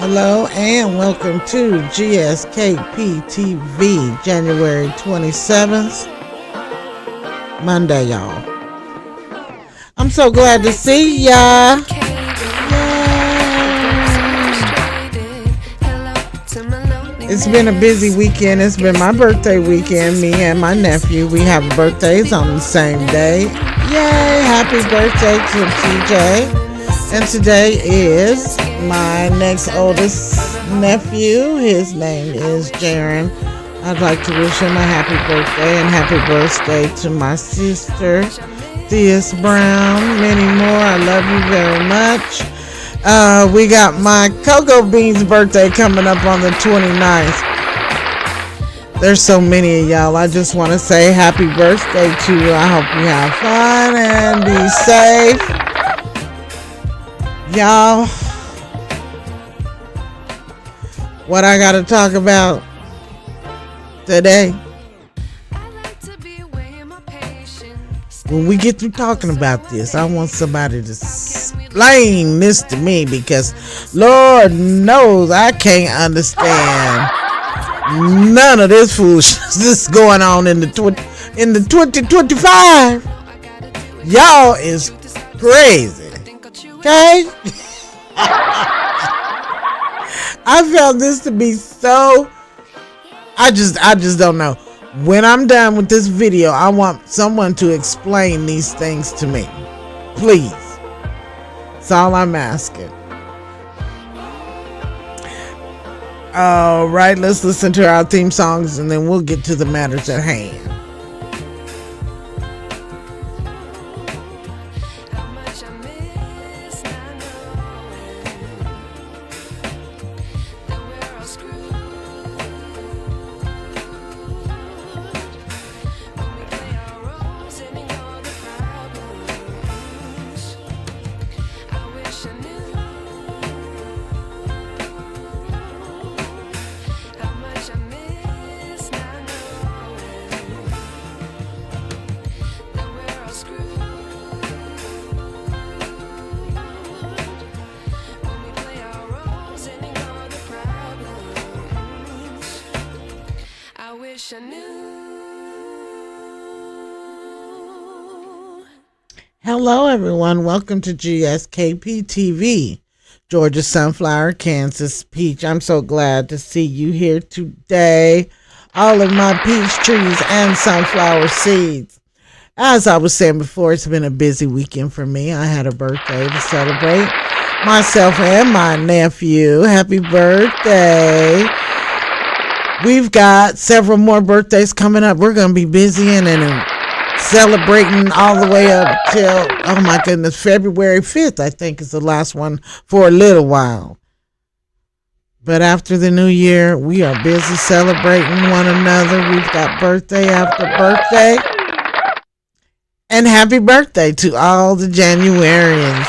Hello and welcome to GSKP TV, January 27th, Monday, y'all. I'm so glad to see ya. It's been a busy weekend. It's been my birthday weekend. Me and my nephew, we have birthdays on the same day. Yay! Happy birthday to TJ. And today is my next oldest nephew. His name is Jaron. I'd like to wish him a happy birthday and happy birthday to my sister, Theus Brown. Many more. I love you very much. We got my Cocoa Beans birthday coming up on the 29th. There's so many of y'all. I just want to say happy birthday to you. I hope you have fun and be safe. Y'all, what I got to talk about today, when we get through talking about this, I want somebody to explain this to me, because Lord knows I can't understand none of this foolishness going on in the 2025. Y'all is crazy. Okay? I found this to be so, I just don't know. When I'm done with this video, I want someone to explain these things to me. Please. That's all I'm asking. All right, let's listen to our theme songs and then we'll get to the matters at hand. Hello, everyone. Welcome to GSKP TV, Georgia Sunflower, Kansas Peach. I'm so glad to see you here today. All of my peach trees and sunflower seeds. As I was saying before, it's been a busy weekend for me. I had a birthday to celebrate. Myself and my nephew. Happy birthday. We've got several more birthdays coming up. We're going to be busy and celebrating all the way up till, oh my goodness, February 5th, I think, is the last one for a little while. But after the new year, we are busy celebrating one another. We've got birthday after birthday. And happy birthday to all the Januarians.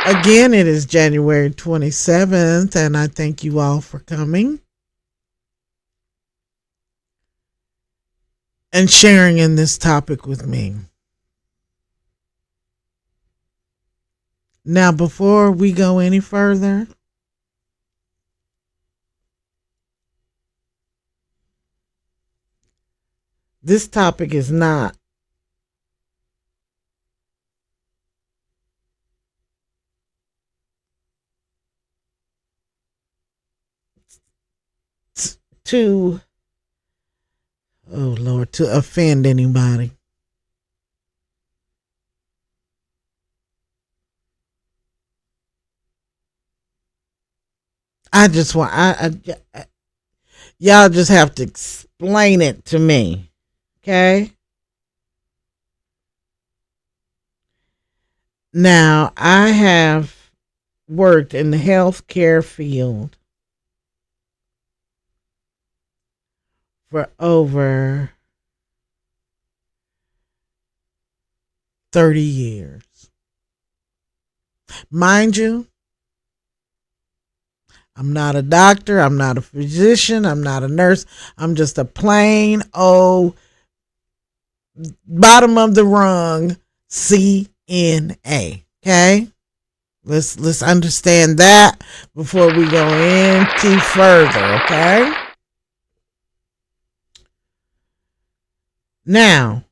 Again, it is January 27th, and I thank you all for coming and sharing in this topic with me. Now, before we go any further, this topic is not to, oh Lord, to offend anybody. I just want, y'all just have to explain it to me. Okay? Now, I have worked in the healthcare field for over 30 years. Mind you, I'm not a doctor, I'm not a physician, I'm not a nurse. I'm just a plain old bottom of the rung CNA. Okay? Let's understand that before we go any further, okay? Now,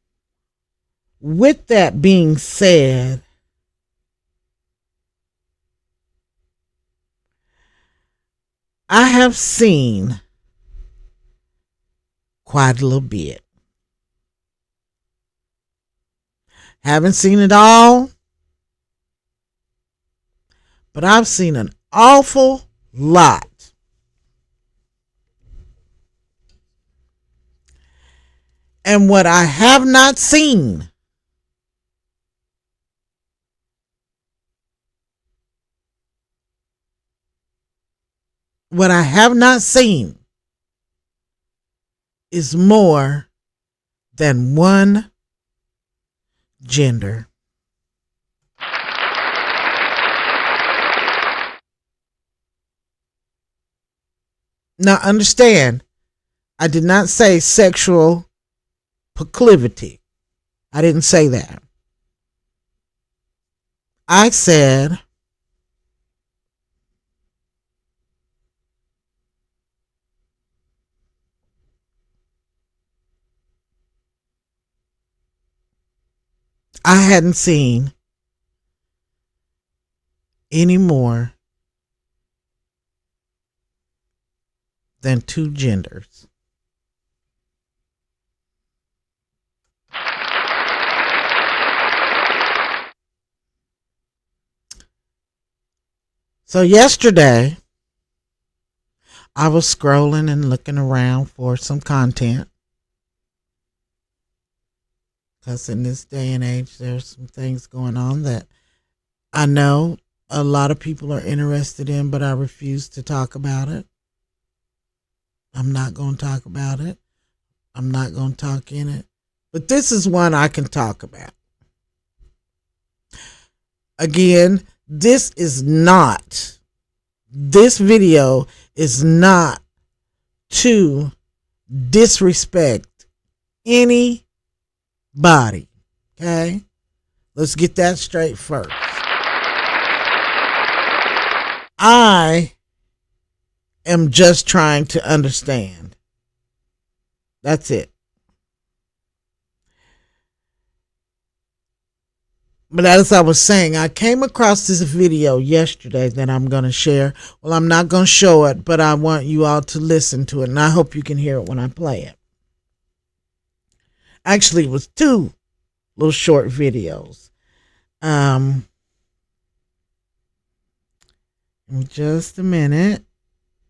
with that being said, I have seen quite a little bit. Haven't seen it all, but I've seen an awful lot. And what I have not seen, what I have not seen is more than one gender. Now, understand, I did not say sexual proclivity. I didn't say that. I said I hadn't seen any more than two genders. So yesterday, I was scrolling and looking around for some content. Because in this day and age, there's some things going on that I know a lot of people are interested in, but I refuse to talk about it. I'm not going to talk about it. I'm not going to talk in it. But this is one I can talk about. Again, this video is not to disrespect anybody. Okay? Let's get that straight first. I am just trying to understand. That's it. But as I was saying, I came across this video yesterday that I'm going to share. Well, I'm not going to show it, but I want you all to listen to it, and I hope you can hear it when I play it. Actually, it was two little short videos. In just a minute,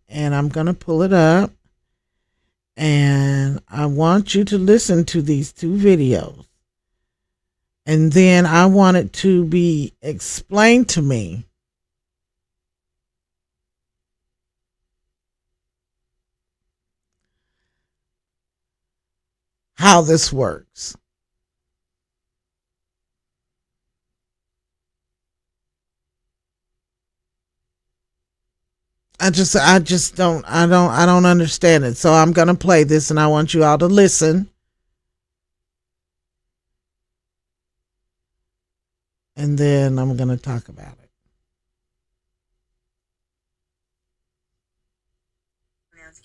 and I'm going to pull it up, and I want you to listen to these two videos. And then I want it to be explained to me how this works. I don't understand it. So I'm going to play this and I want you all to listen. And then I'm going to talk about it. Pronouns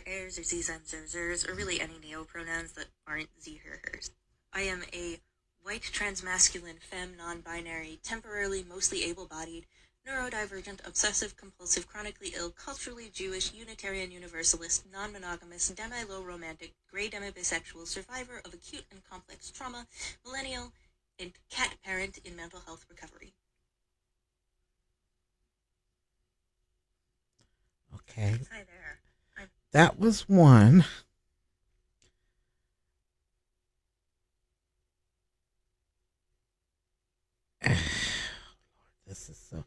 er, sie, sein, zers, or really any neopronouns that aren't sie, her, hers. I am a white transmasculine femme non-binary, temporarily mostly able-bodied, neurodivergent, obsessive-compulsive, chronically ill, culturally Jewish, Unitarian Universalist, non-monogamous, demi-low romantic, gray demi-bisexual, survivor of acute and complex trauma, millennial, and cat parent in mental health recovery. Okay. Hi there. That was one. This is so,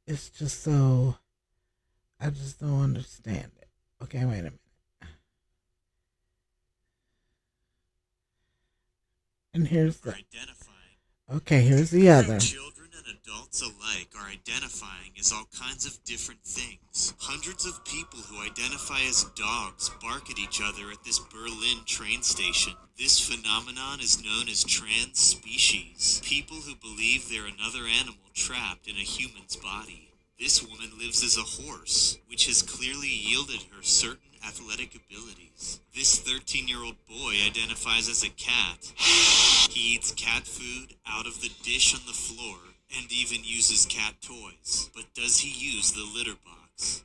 it's just so, I just don't understand it. Okay, wait a minute. And here's the, okay, here's the other. Children and adults alike are identifying as all kinds of different things. Hundreds of people who identify as dogs bark at each other at this Berlin train station. This phenomenon is known as trans species, people who believe they're another animal trapped in a human's body. This woman lives as a horse, which has clearly yielded her certain athletic abilities. This 13-year-old boy identifies as a cat. He eats cat food out of the dish on the floor and even uses cat toys. But does he use the litter box?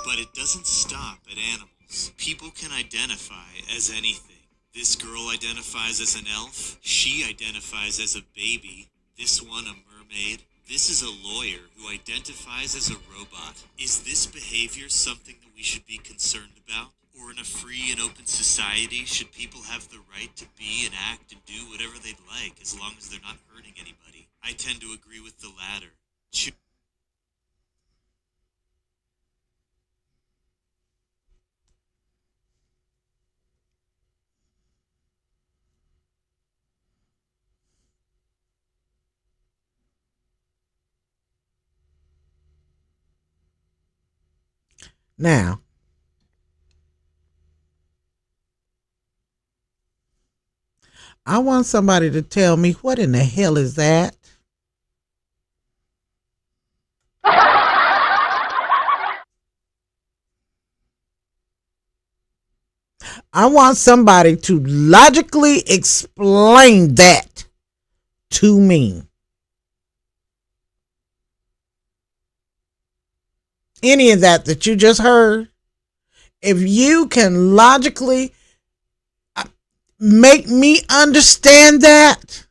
But it doesn't stop at animals. People can identify as anything. This girl identifies as an elf. She identifies as a baby. This one a mermaid. This is a lawyer who identifies as a robot. Is this behavior something that we should be concerned about? Or in a free and open society, should people have the right to be and act and do whatever they'd like as long as they're not hurting anybody? I tend to agree with the latter. Now, I want somebody to tell me what in the hell is that? I want somebody to logically explain that to me. Any of that you just heard, if you can logically make me understand that,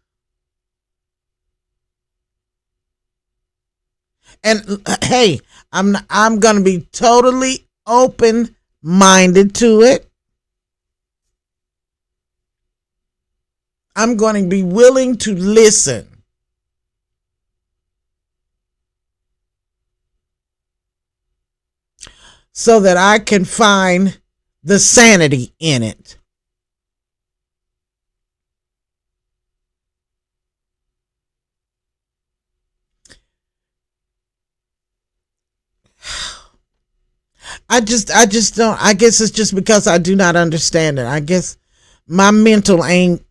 and hey, I'm going to be totally open minded to it. I'm going to be willing to listen. So that I can find the sanity in it. I just don't. I guess it's just because I do not understand it. I guess my mental ain't.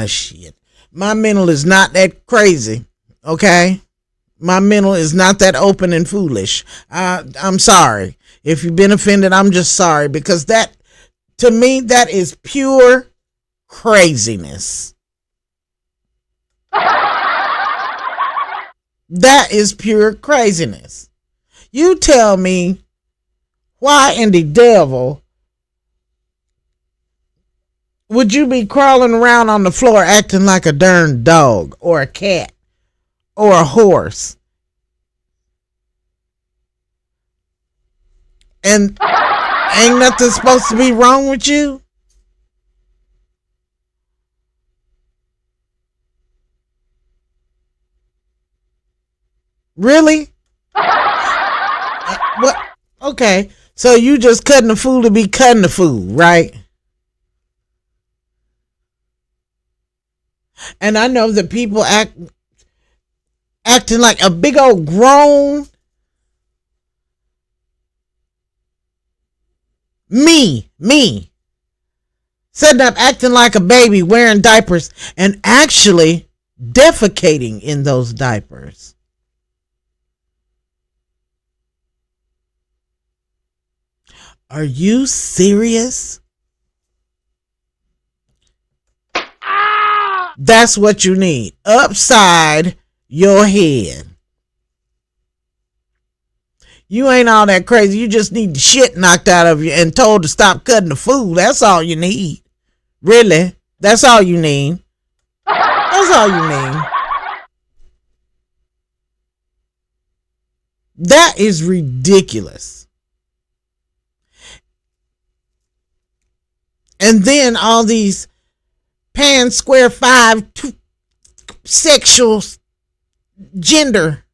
Shit. My mental is not that crazy. Okay? My mental is not that open and foolish. I'm sorry. If you've been offended, I'm just sorry, because that, to me, that is pure craziness. That is pure craziness. You tell me why in the devil would you be crawling around on the floor acting like a darn dog or a cat or a horse? And ain't nothing supposed to be wrong with you? Really? What? Okay. So you just cutting the fool to be cutting the fool, right? And I know that people acting like a big old grown me sitting up acting like a baby wearing diapers and actually defecating in those diapers. Are you serious? That's what you need. Upside your head. You ain't all that crazy. You just need the shit knocked out of you and told to stop cutting the food. That's all you need. Really? That's all you need. That's all you need. That is ridiculous. And then all these pan square 5 sexual gender.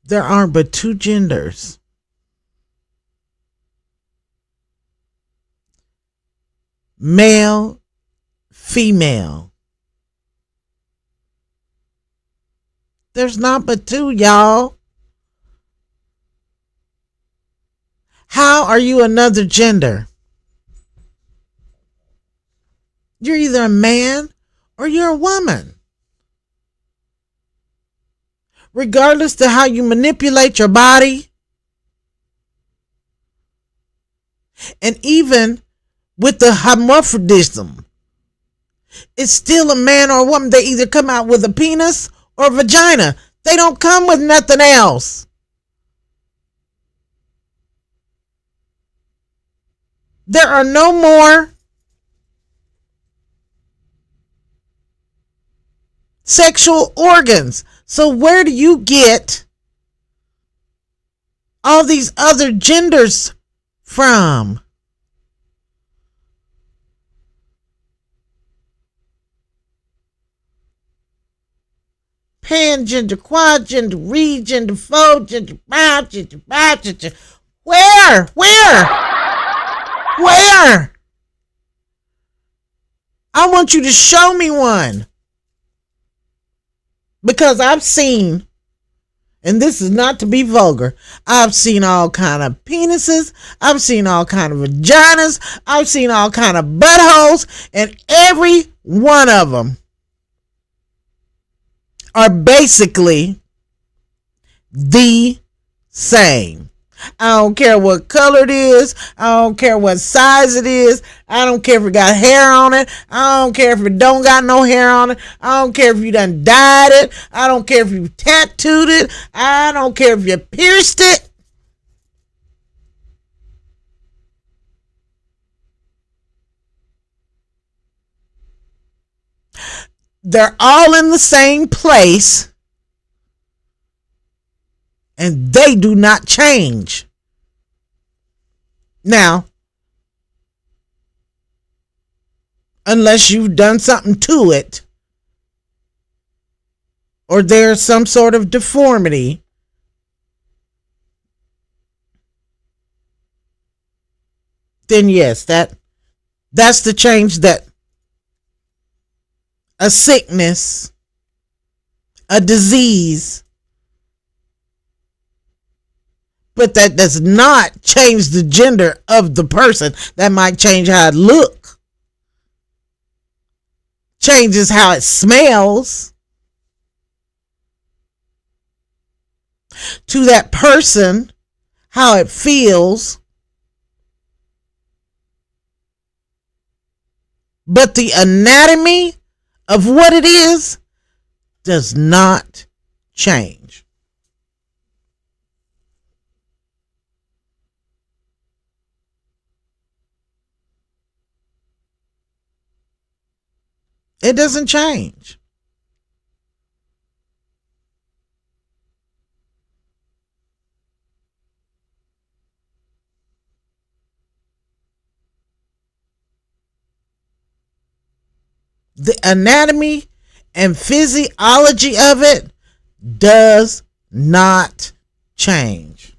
There aren't but two genders. Male female. There's not but two, y'all. How are you another gender? You're either a man or you're a woman. Regardless to how you manipulate your body, and even with the hermaphrodism, it's still a man or a woman. They either come out with a penis or a vagina. They don't come with nothing else. There are no more sexual organs. So where do you get all these other genders from? Pangender, quadgender, regender, fogender, bigender, bigender. Where? I want you to show me one. Because I've seen, and this is not to be vulgar, I've seen all kind of penises, I've seen all kind of vaginas, I've seen all kind of buttholes, and every one of them are basically the same. I don't care what color it is. I don't care what size it is. I don't care if it got hair on it. I don't care if it don't got no hair on it. I don't care if you done dyed it. I don't care if you tattooed it. I don't care if you pierced it. They're all in the same place. And they do not change. Now, unless you've done something to it, or there's some sort of deformity, then yes, that's the change that a sickness, a disease, but that does not change the gender of the person. That might change how it looks, changes how it smells to that person, how it feels. But the anatomy of what it is does not change. It doesn't change. The anatomy and physiology of it does not change.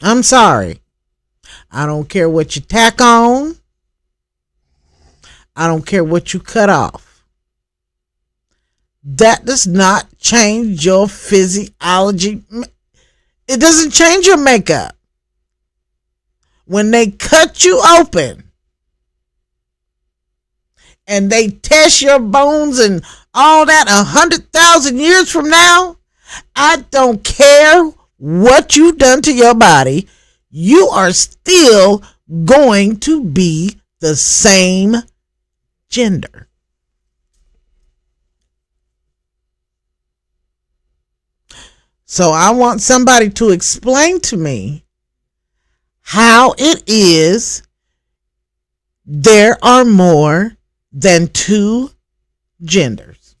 I'm sorry. I don't care what you tack on. I don't care what you cut off. That does not change your physiology. It doesn't change your makeup. When they cut you open and they test your bones and all that 100,000 years from now, I don't care what you've done to your body. You are still going to be the same gender. So I want somebody to explain to me how it is there are more than two genders.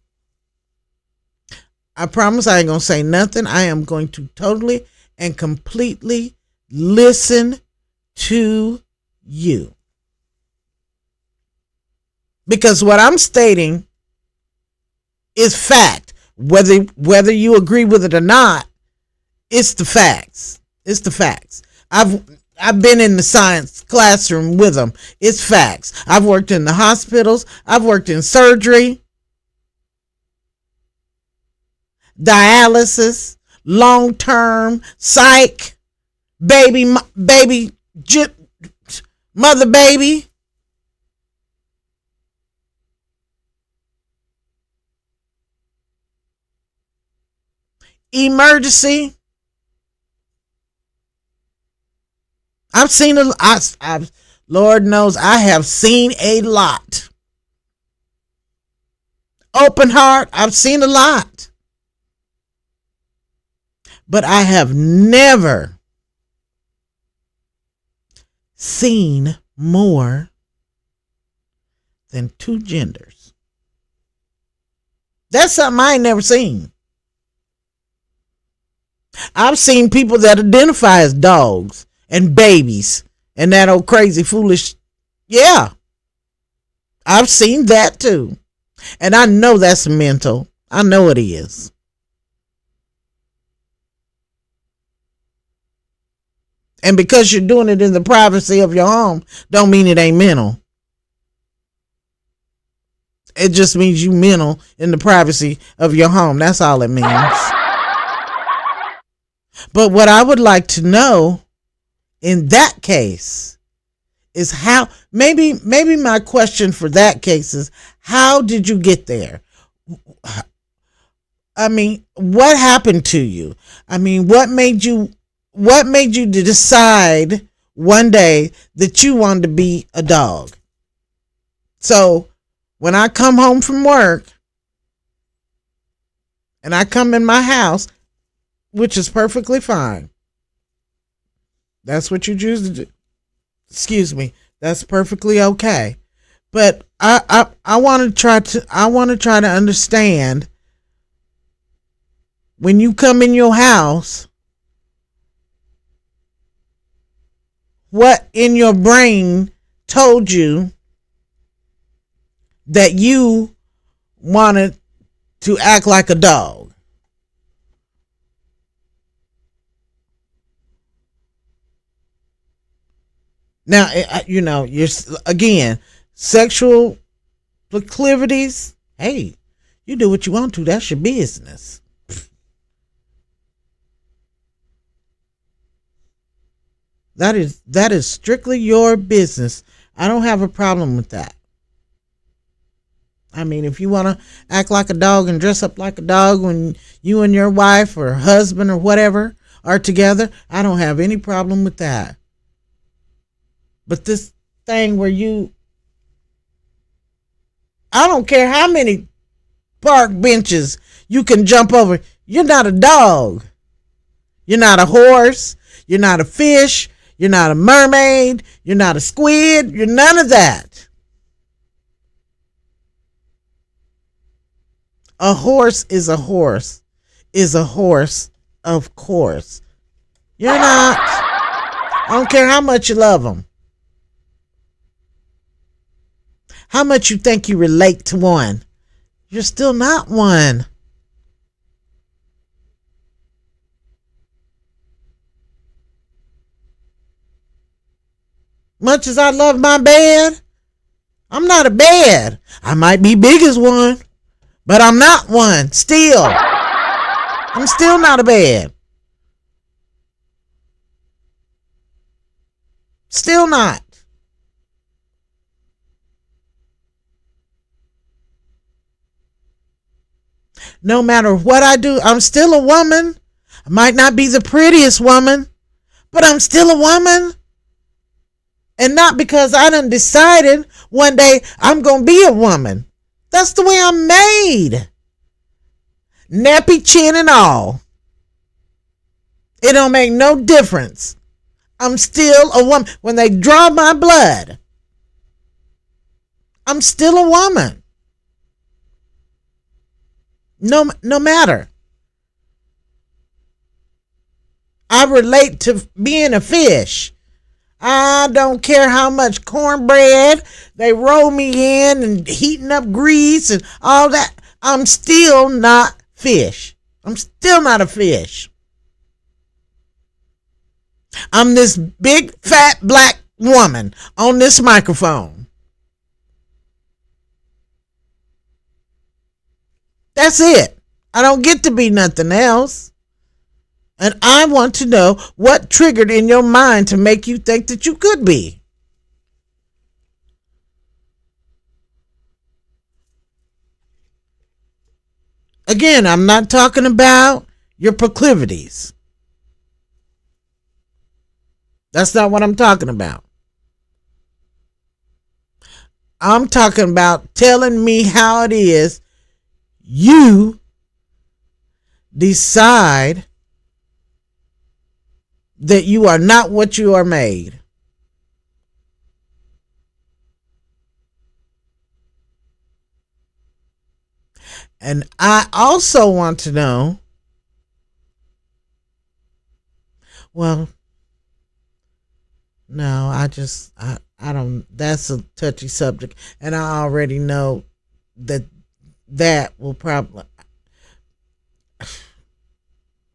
I promise I ain't going to say nothing. I am going to totally and completely listen to you. Because what I'm stating is fact. Whether you agree with it or not, it's the facts. It's the facts. I've been in the science classroom with them. It's facts. I've worked in the hospitals. I've worked in surgery, dialysis, long-term, psych, baby, mother, baby. Emergency. I've seen Lord knows I have seen a lot. Open heart, I've seen a lot. But I have never seen more than two genders. That's something I ain't never seen. I've seen people that identify as dogs and babies and that old crazy foolish. Yeah, I've seen that too. And I know that's mental. I know it is. And because you're doing it in the privacy of your home, don't mean it ain't mental. It just means you mental in the privacy of your home. That's all it means. But what I would like to know in that case is how, maybe my question for that case is, how did you get there? I mean, what happened to you? I mean, what made you decide one day that you wanted to be a dog? So when I come home from work and I come in my house, which is perfectly fine. That's what you choose to do. Excuse me. That's perfectly okay. But I want to try to understand, when you come in your house, what in your brain told you that you wanted to act like a dog? Now, you're, again, sexual proclivities. Hey, you do what you want to. That's your business. That is strictly your business. I don't have a problem with that. I mean, if you want to act like a dog and dress up like a dog when you and your wife or husband or whatever are together, I don't have any problem with that. But this thing where I don't care how many park benches you can jump over, you're not a dog. You're not a horse. You're not a fish. You're not a mermaid. You're not a squid. You're none of that. A horse is a horse, of course. You're not. I don't care how much you love them. How much you think you relate to one. You're still not one. Much as I love my bed, I'm not a bed. I might be big as one, but I'm not one. Still. I'm still not a bed. Still not. No matter what I do, I'm still a woman. I might not be the prettiest woman, but I'm still a woman. And not because I done decided one day I'm going to be a woman. That's the way I'm made. Nappy chin and all. It don't make no difference. I'm still a woman. When they draw my blood, I'm still a woman. No matter. I relate to being a fish. I don't care how much cornbread they roll me in and heating up grease and all that. I'm still not fish. I'm still not a fish. I'm this big fat black woman on this microphone. That's it. I don't get to be nothing else. And I want to know what triggered in your mind to make you think that you could be. Again, I'm not talking about your proclivities. That's not what I'm talking about. I'm talking about telling me how it is you decide that you are not what you are made. And I also want to know, well, no, I don't, that's a touchy subject. And I already know that will probably,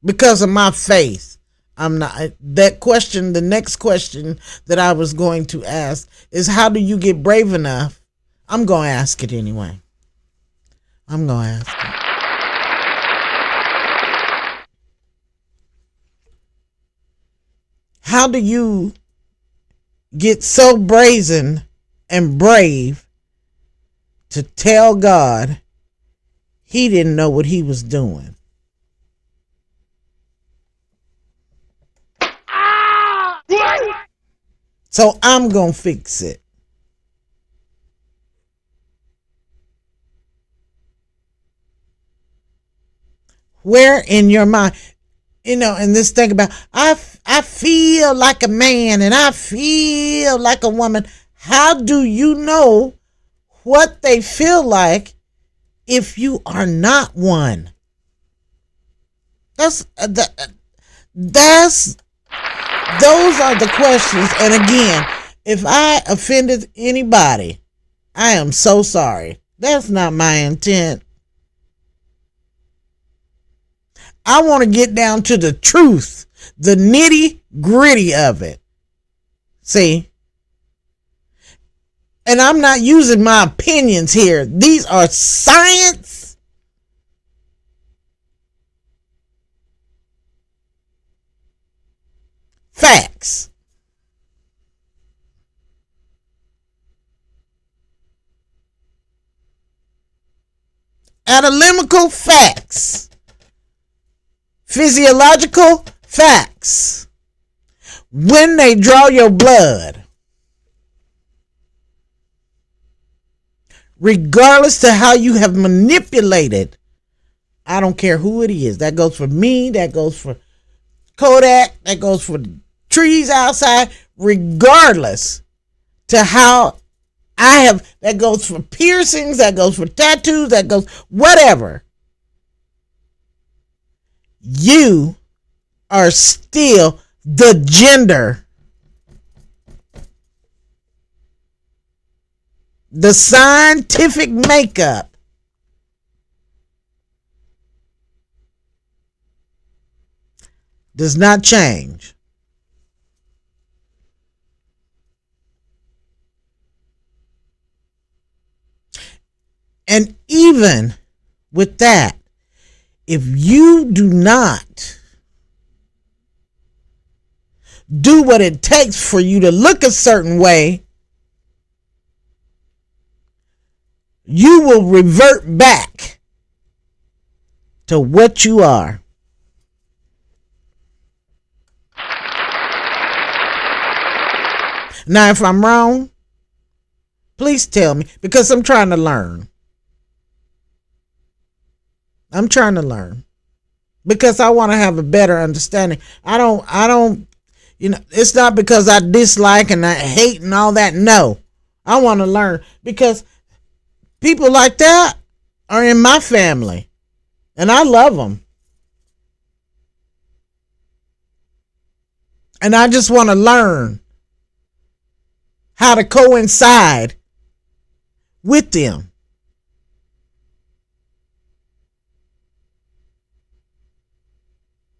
because of my faith, I'm not, that question, the next question that I was going to ask is, how do you get brave enough? I'm going to ask it anyway. I'm going to ask it. How do you get so brazen and brave to tell God he didn't know what he was doing? So I'm going to fix it. Where in your mind, and this thing about, I feel like a man and I feel like a woman. How do you know what they feel like if you are not one? Those are the questions. And again, if I offended anybody, I am so sorry. That's not my intent. I want to get down to the truth, the nitty gritty of it. See? And I'm not using my opinions here. These are science. Facts. Analytical facts. Physiological facts. When they draw your blood, regardless to how you have manipulated, I don't care who it is. That goes for me, that goes for Kodak, that goes for trees outside, regardless to how I have, that goes for piercings, that goes for tattoos, that goes whatever. You are still the gender. The scientific makeup does not change. And even with that, if you do not do what it takes for you to look a certain way, you will revert back to what you are. Now, if I'm wrong, please tell me, because I'm trying to learn. I'm trying to learn because I want to have a better understanding. I don't, it's not because I dislike and I hate and all that. No, I want to learn because people like that are in my family and I love them. And I just want to learn how to coincide with them.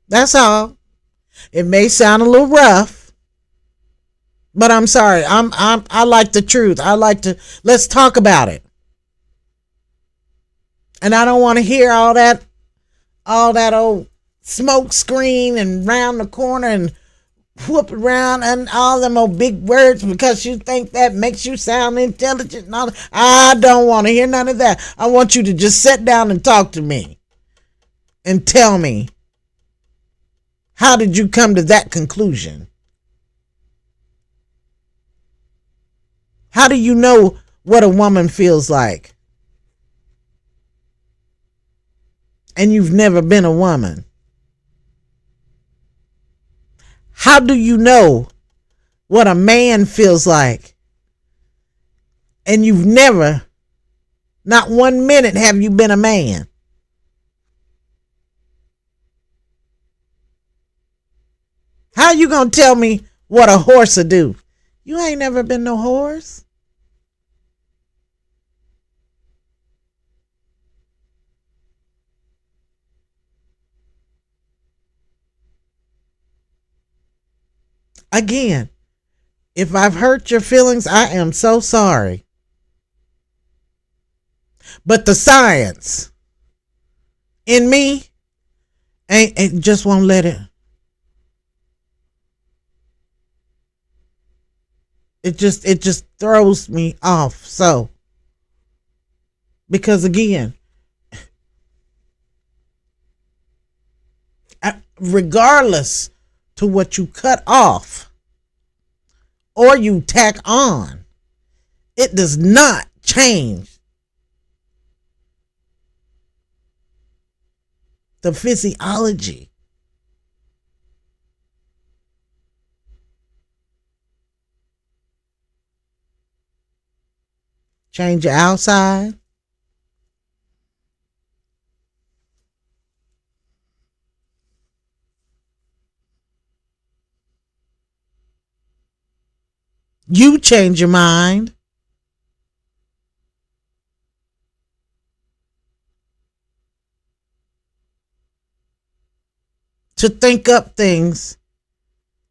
That's all. It may sound a little rough, But I'm sorry. I like the truth. Let's talk about it. And I don't want to hear all that old smoke screen and round the corner and whoop around and all them old big words because you think that makes you sound intelligent and all that. I don't want to hear none of that. I want you to just sit down and talk to me and tell me, how did you come to that conclusion? How do you know what a woman feels like? And you've never been a woman. How do you know what a man feels like? And you've never, not 1 minute have you been a man. How you gonna tell me what a horse will do? You ain't never been no horse. Again, if I've hurt your feelings, I am so sorry. But the science in me ain't just won't let it. It just throws me off. So, because again, regardless to what you cut off or you tack on, it does not change the physiology. Change your outside. You change your mind. To think up things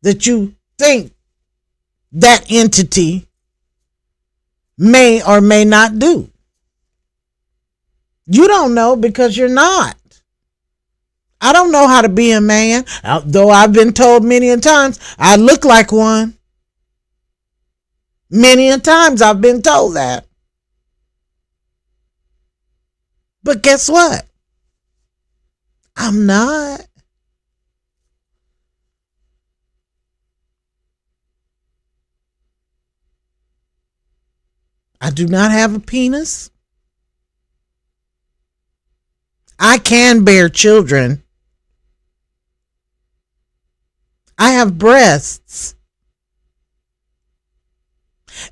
that you think that entity may or may not do. You don't know because you're not. I don't know how to be a man, though I've been told many a times I look like one. Many a times I've been told that. But guess what? I'm not. I do not have a penis. I can bear children. I have breasts.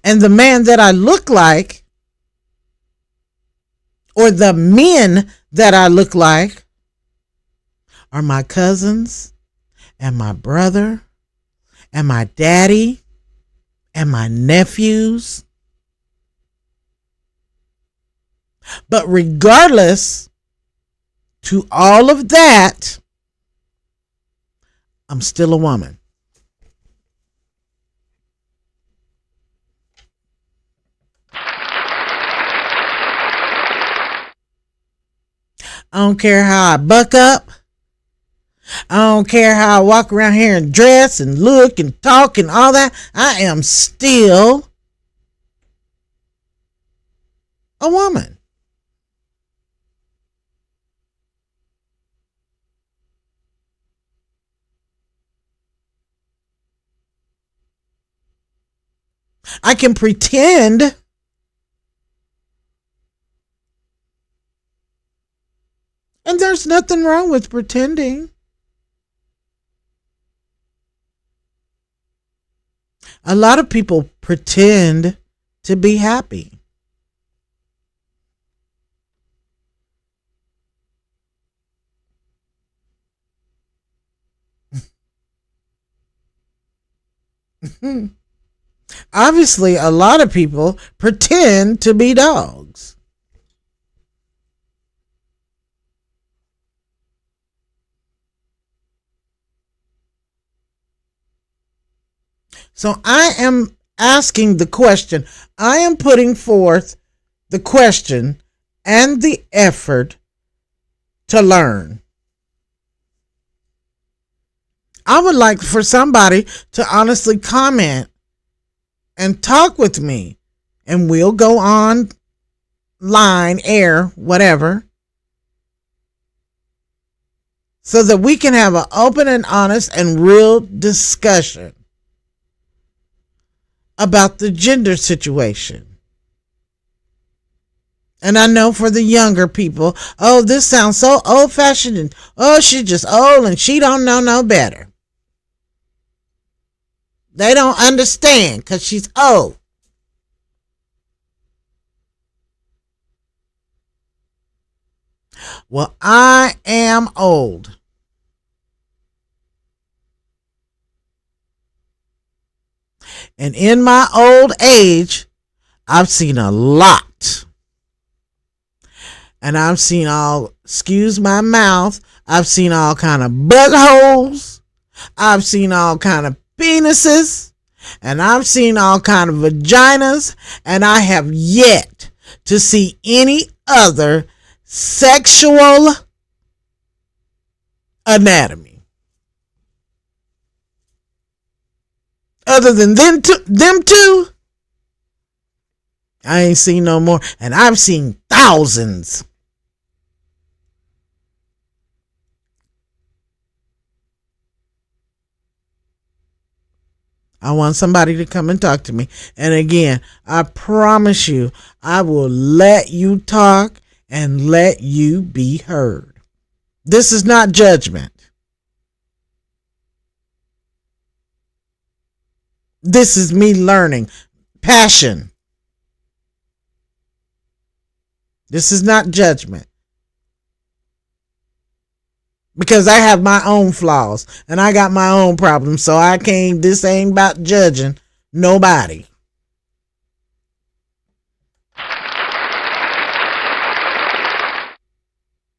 And the man that I look like, or the men that I look like, are my cousins and my brother and my daddy and my nephews. But regardless to all of that, I'm still a woman. I don't care how I buck up. I don't care how I walk around here and dress and look and talk and all that. I am still a woman. I can pretend. And there's nothing wrong with pretending. A lot of people pretend to be happy. Obviously, a lot of people pretend to be dogs. So I am asking the question. I am putting forth the question and the effort to learn. I would like for somebody to honestly comment and talk with me, and we'll go on line, air, whatever, so that we can have an open and honest and real discussion about the gender situation. And I know for the younger people, oh, this sounds so old fashioned, and oh, she's just old and she don't know no better. They don't understand because she's old. Well, I am old. And in my old age, I've seen a lot. And I've seen excuse my mouth, I've seen all kind of buttholes. I've seen all kind of penises. And I've seen all kind of vaginas. And I have yet to see any other sexual anatomy other than them two. I ain't seen no more. And I've seen thousands. I want somebody to come and talk to me. And again, I promise you, I will let you talk and let you be heard. This is not judgment. This is me learning. Passion. This is not judgment. Because I have my own flaws and I got my own problems. So this ain't about judging nobody.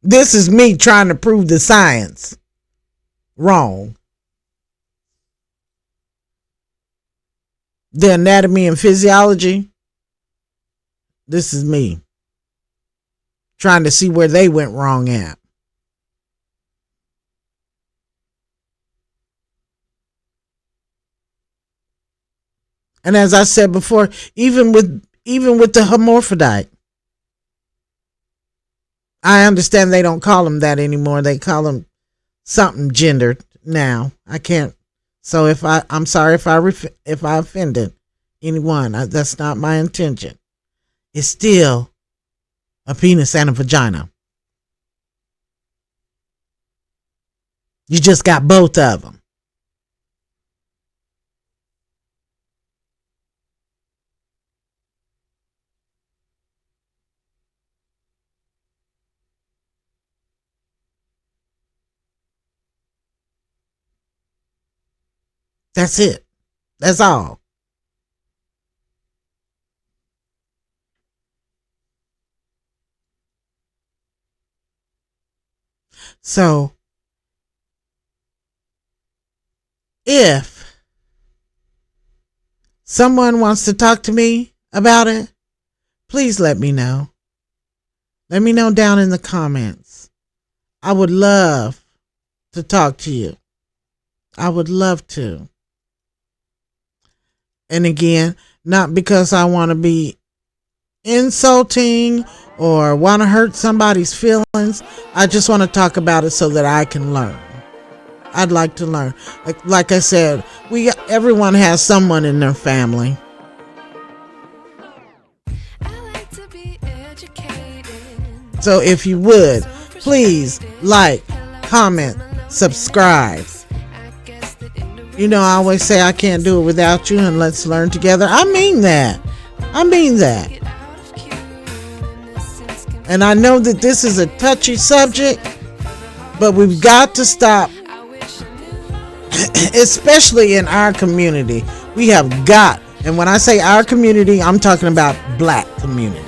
This is me trying to prove the science wrong. The anatomy and physiology. This is me trying to see where they went wrong at. And as I said before, even with the hermaphrodite, I understand they don't call them that anymore. They call them something gendered now. I can't. So I'm sorry if I offended anyone. That's not my intention. It's still a penis and a vagina. You just got both of them. That's it. That's all. So, if someone wants to talk to me about it, please let me know. Let me know down in the comments. I would love to talk to you. I would love to. And again, not because I want to be insulting or want to hurt somebody's feelings. I just want to talk about it so that I can learn. I'd like to learn. Like I said, everyone has someone in their family. So if you would, please like, comment, subscribe. You know, I always say I can't do it without you, and let's learn together. I mean that. And I know that this is a touchy subject, but we've got to stop, especially in our community. We have got, and when I say our community, I'm talking about black community.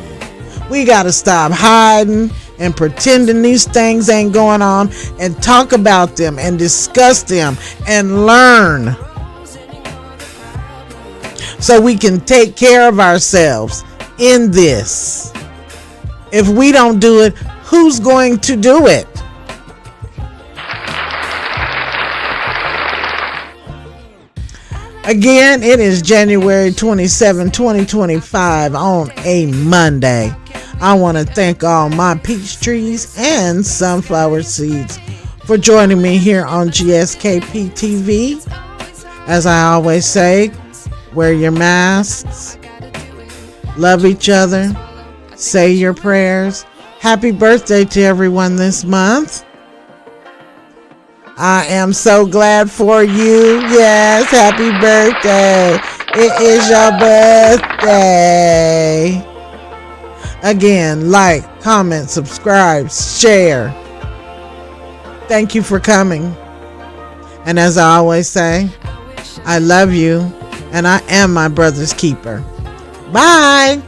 We got to stop hiding and pretending these things ain't going on, and talk about them and discuss them and learn. so we can take care of ourselves in this. If we don't do it, who's going to do it? Again, it is January 27, 2025 on a Monday. I want to thank all my peach trees and sunflower seeds for joining me here on GSKP TV. As I always say, wear your masks, love each other, say your prayers. Happy birthday to everyone this month. I am so glad for you. Yes, happy birthday. It is your birthday. Again, like, comment, subscribe, share. Thank you for coming. And as I always say, I love you and I am my brother's keeper. Bye.